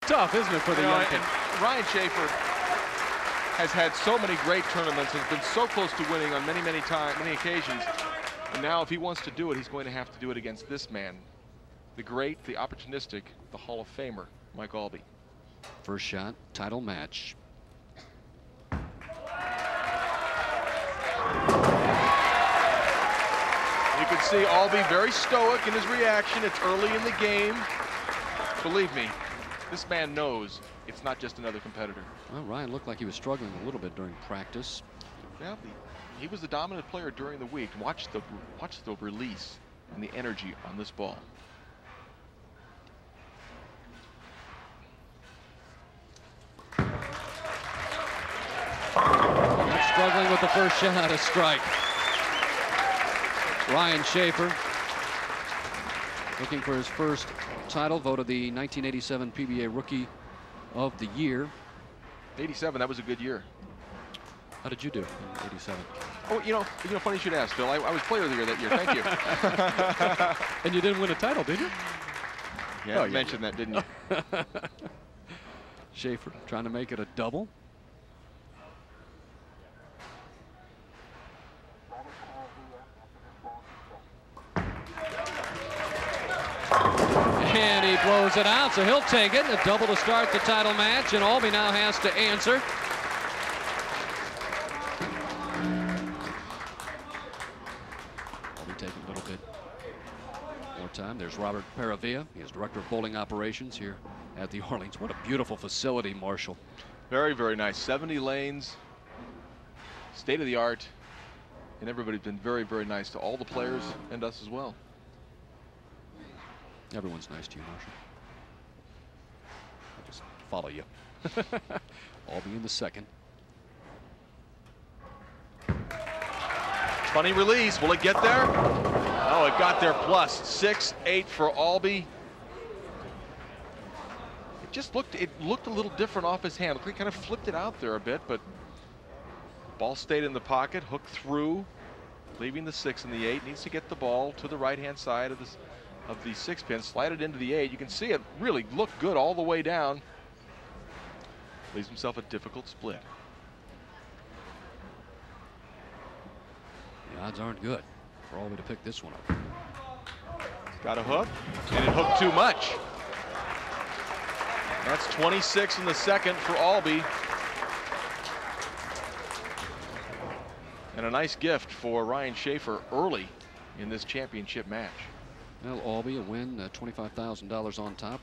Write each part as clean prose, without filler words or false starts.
tough, isn't it, for the young kid? Ryan Shafer has had so many great tournaments, has been so close to winning on many occasions. And now if he wants to do it, he's going to have to do it against this man. The great, the opportunistic, the Hall of Famer, Mike Aulby. First shot, title match. You can see Aulby very stoic in his reaction. It's early in the game. Believe me, this man knows it's not just another competitor. Well, Ryan looked like he was struggling a little bit during practice. Yeah, he was the dominant player during the week. Watch the release and the energy on this ball. Struggling with the first shot, a strike. Ryan Shafer looking for his first title, voted the 1987 PBA Rookie of the Year. 87, that was a good year. How did you do in 87? Oh, you know, funny you should ask, Phil. I was player of the year that year. Thank you. And you didn't win a title, did you? Yeah, you mentioned that, didn't you? Shafer trying to make it a double. And he blows it out, so he'll take it. A double to start the title match, and Aulby now has to answer. Aulby taking a little bit more time. There's Robert Paravia. He is Director of Bowling Operations here at the Orleans. What a beautiful facility, Marshall. Very, very nice. 70 lanes, state of the art, and everybody's been very, very nice to all the players and us as well. Everyone's nice to you, Marshall. I'll just follow you. Aulby in the second. Funny release. Will it get there? Oh, it got there plus 6-8 for Aulby. It looked a little different off his hand. He kind of flipped it out there a bit, but ball stayed in the pocket, hooked through, leaving the 6 and the 8. Needs to get the ball to the right-hand side of the 6 pin, slide it into the 8. You can see it really looked good all the way down. Leaves himself a difficult split. The odds aren't good for Aulby to pick this one up. Got a hook, and it hooked too much. That's 26 in the second for Aulby. And a nice gift for Ryan Shafer early in this championship match. Well, Aulby, a win, $25,000 on top.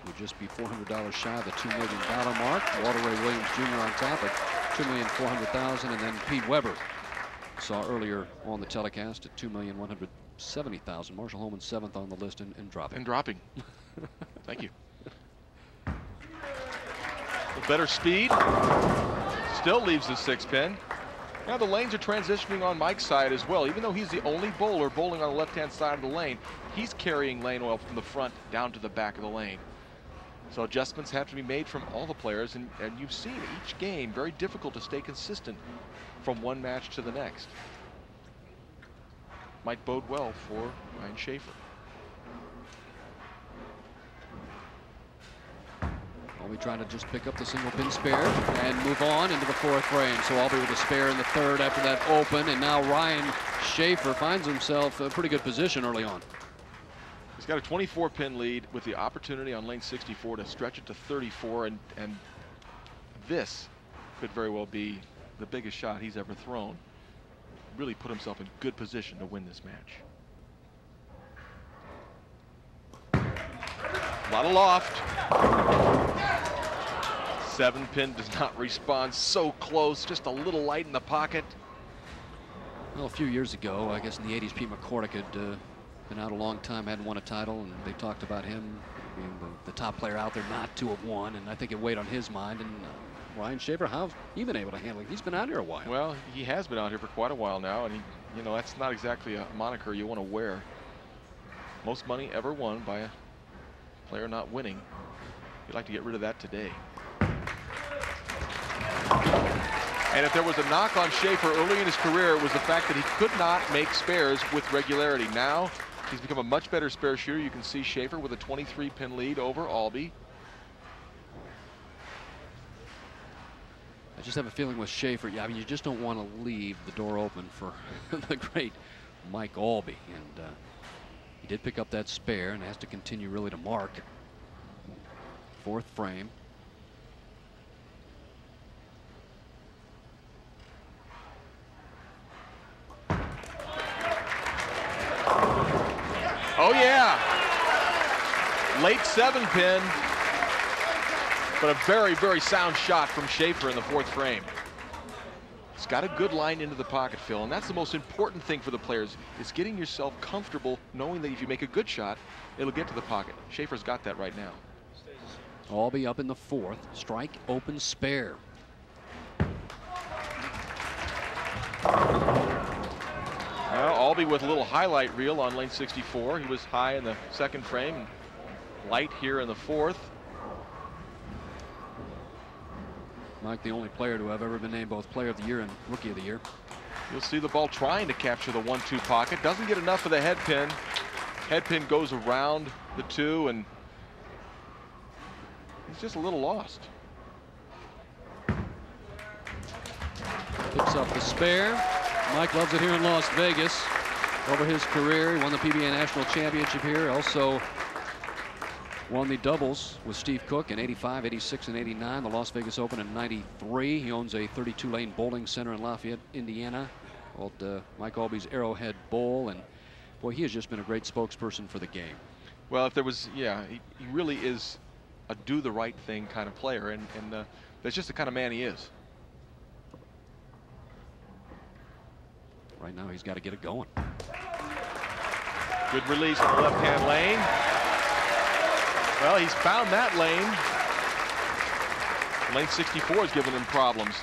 Would just be $400 shy of the $2 million mark. Walter Ray Williams Jr. on top at $2,400,000, and then Pete Weber saw earlier on the telecast at $2,170,000. Marshall Holman 7th on the list and dropping. And dropping. Thank you. With better speed, still leaves the 6 pin. Now the lanes are transitioning on Mike's side as well. Even though he's the only bowler bowling on the left-hand side of the lane, he's carrying lane oil from the front down to the back of the lane. So adjustments have to be made from all the players, and you've seen each game very difficult to stay consistent from one match to the next. Might bode well for Ryan Shafer. Aulby trying to just pick up the single pin spare and move on into the 4th frame. So Aulby with a spare in the 3rd after that open, and now Ryan Shafer finds himself a pretty good position early on. He's got a 24-pin lead with the opportunity on lane 64 to stretch it to 34, and this could very well be the biggest shot he's ever thrown. Really put himself in good position to win this match. A lot of loft. 7 pin does not respond. So close, just a little light in the pocket. Well, a few years ago, I guess in the 80s, Pete McCordick had been out a long time, hadn't won a title, and they talked about him being the top player out there not to have won, and I think it weighed on his mind. And Ryan Shafer, how's he been able to handle it? He's been out here a while. Well, he has been out here for quite a while now, and you know, that's not exactly a moniker you want to wear. Most money ever won by a player not winning. You'd like to get rid of that today. And if there was a knock on Shafer early in his career, it was the fact that he could not make spares with regularity. Now he's become a much better spare shooter. You can see Shafer with a 23-pin lead over Aulby. I just have a feeling with Shafer, I mean, you just don't want to leave the door open for the great Mike Aulby. And he did pick up that spare and has to continue really to mark. Fourth frame. Oh yeah, late 7-pin, but a very, very sound shot from Shafer in the fourth frame. He's got a good line into the pocket, Phil, and that's the most important thing for the players, is getting yourself comfortable knowing that if you make a good shot, it'll get to the pocket. Shafer's got that right now. Aulby up in the fourth, strike, open, spare. Well, Aulby with a little highlight reel on lane 64. He was high in the second frame, light here in the fourth. Mike, the only player to have ever been named both Player of the Year and Rookie of the Year. You'll see the ball trying to capture the 1-2 pocket. Doesn't get enough of the head pin. Head pin goes around the 2, and he's just a little lost. Picks up the spare. Mike loves it here in Las Vegas. Over his career, he won the PBA National Championship here. Also won the doubles with Steve Cook in '85, '86, and '89. The Las Vegas Open in '93. He owns a 32-lane bowling center in Lafayette, Indiana, called Mike Aulby's Arrowhead Bowl. And boy, he has just been a great spokesperson for the game. Well, if there was, yeah, he really is a do the right thing kind of player, and that's just the kind of man he is. Right now, he's got to get it going. Good release on the left-hand lane. Well, he's found that lane. Lane 64 is giving him problems.